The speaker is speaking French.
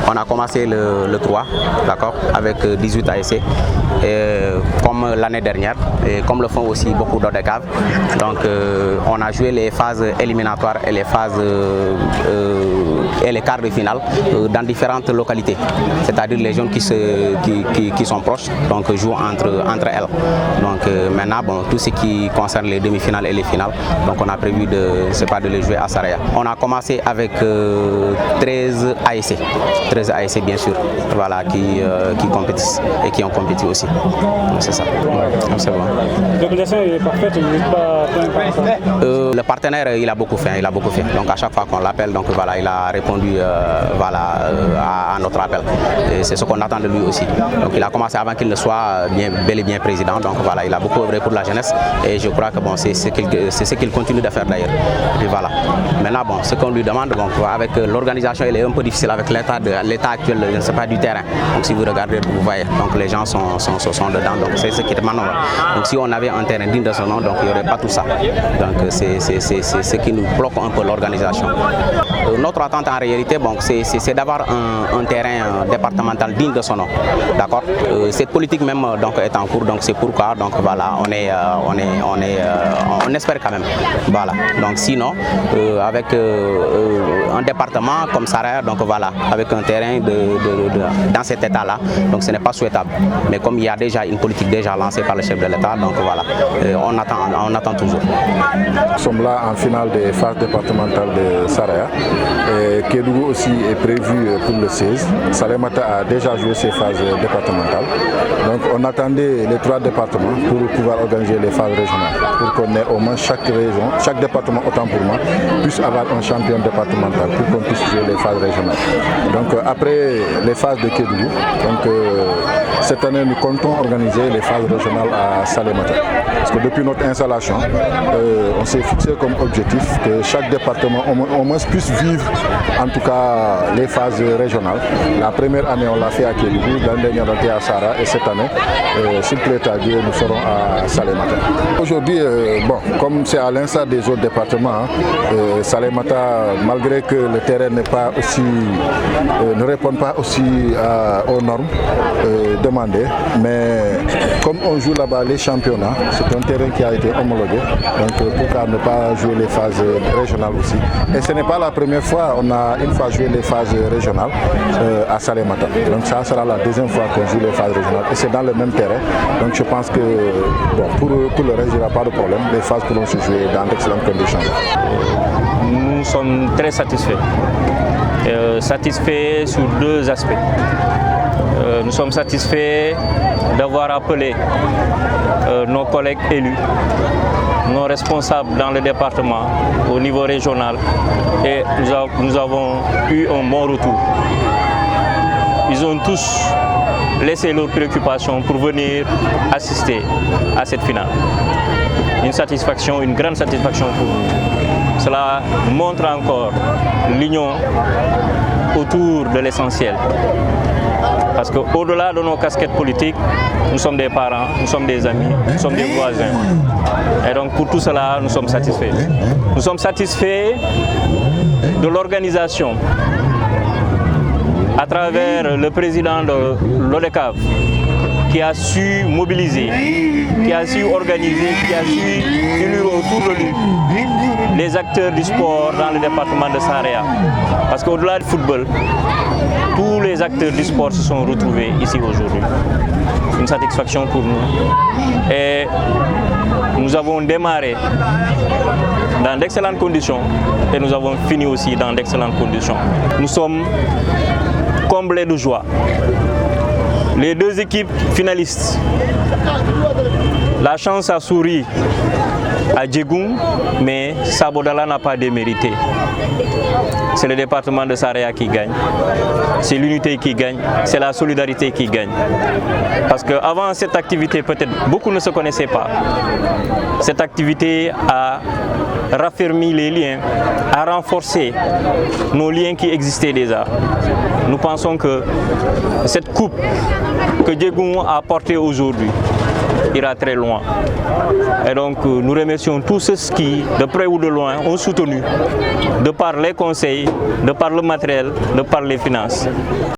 On a commencé le 3, d'accord, avec 18 ASC, comme l'année dernière, et comme le font aussi beaucoup d'autres caves. Donc on a joué les phases éliminatoires et les phases et les quarts de finale dans différentes localités, c'est-à-dire les zones qui sont proches, donc jouent entre elles. Donc maintenant, bon, tout ce qui concerne les demi-finales et les finales, donc on a prévu de les jouer à Saraya. On a commencé avec 13 ASC bien sûr, voilà, qui compétissent et qui ont compétit aussi. C'est ça. C'est bon. L'organisation est parfaite, il n'hésite pas à le partenaire, il a beaucoup fait. Donc à chaque fois qu'on l'appelle, donc voilà, il a répondu à notre appel. Et c'est ce qu'on attend de lui aussi. Donc il a commencé avant qu'il ne soit bel et bien président. Donc voilà, il a beaucoup œuvré pour la jeunesse et je crois que bon, c'est ce qu'il continue de faire d'ailleurs. Et puis voilà. Maintenant bon, ce qu'on lui demande, bon, avec l'organisation, elle est un peu difficile avec l'état actuel, je ne sais pas, du terrain. Donc si vous regardez, vous voyez, donc les gens sont dedans. Donc c'est ce qui demande. Donc si on avait un terrain digne de son nom, donc il n'y aurait pas tout ça. Donc c'est ce qui nous bloque un peu l'organisation. Notre attente en réalité, bon, c'est d'avoir un terrain départemental digne de son nom. D'accord. Cette politique même donc est en cours, donc c'est pourquoi donc voilà, on espère quand même. Voilà. Donc sinon, avec un département comme Saraya, donc voilà, avec un terrain dans cet état-là, donc ce n'est pas souhaitable. Mais comme il y a déjà une politique déjà lancée par le chef de l'État, donc voilà, on attend toujours. Nous sommes là en finale des phases départementales de Saraya. Kédougou aussi est prévu pour le 16. Salémata a déjà joué ses phases départementales. Donc on attendait les 3 départements pour pouvoir organiser les phases régionales. Pour qu'on ait au moins chaque région, chaque département, autant pour moi, puisse avoir un champion départemental pour qu'on puisse jouer les phases régionales. Donc après les phases de Kédougou, donc cette année nous comptons organiser les phases régionales à Salémata. Parce que depuis notre installation, on s'est fixé comme objectif que chaque département au moins puisse vivre en tout cas les phases régionales. La première année on l'a fait à Kédougou, l'année dernière on était à Sara et cette année, s'il plaît à Dieu, nous serons à Salémata. Aujourd'hui, bon, comme c'est à l'instar des autres départements, Salémata, malgré que le terrain n'est pas aussi, ne répond pas aussi aux normes demandées, mais comme on joue là-bas les championnats, c'est un terrain qui a été homologué, donc pourquoi ne pas jouer les phases régionales aussi. Et ce n'est pas la première fois, on a une fois joué les phases régionales à Salémata. Donc ça sera la deuxième fois qu'on joue les phases régionales et c'est dans le même terrain. Donc je pense que bon, pour le reste, il n'y aura pas de problème. Les phases pourront se jouer dans d'excellentes conditions. Nous sommes très satisfaits. Satisfaits sur 2 aspects. Nous sommes satisfaits d'avoir appelé nos collègues élus, nos responsables dans le département au niveau régional et nous avons eu un bon retour. Ils ont tous laissé leurs préoccupations pour venir assister à cette finale. Une satisfaction, une grande satisfaction pour nous. Cela montre encore l'union autour de l'essentiel. Parce qu'au-delà de nos casquettes politiques, nous sommes des parents, nous sommes des amis, nous sommes des voisins. Et donc pour tout cela, nous sommes satisfaits. Nous sommes satisfaits de l'organisation à travers le président de l'ODECAV qui a su mobiliser, qui a su organiser, qui a su unir autour de lui les acteurs du sport dans le département de Saraya. Parce qu'au-delà du football, tous les acteurs du sport se sont retrouvés ici aujourd'hui. Une satisfaction pour nous. Et nous avons démarré dans d'excellentes conditions et nous avons fini aussi dans d'excellentes conditions. Nous sommes comblés de joie. Les 2 équipes finalistes, la chance a souri à Djegoum, mais Sabodala n'a pas démérité. C'est le département de Saraya qui gagne, c'est l'unité qui gagne, c'est la solidarité qui gagne. Parce qu'avant cette activité, peut-être beaucoup ne se connaissaient pas. Cette activité a raffermi les liens, a renforcé nos liens qui existaient déjà. Nous pensons que cette coupe que Djegoum a portée aujourd'hui ira très loin. Et donc nous remercions tous ceux qui, de près ou de loin, ont soutenu, de par les conseils, de par le matériel, de par les finances.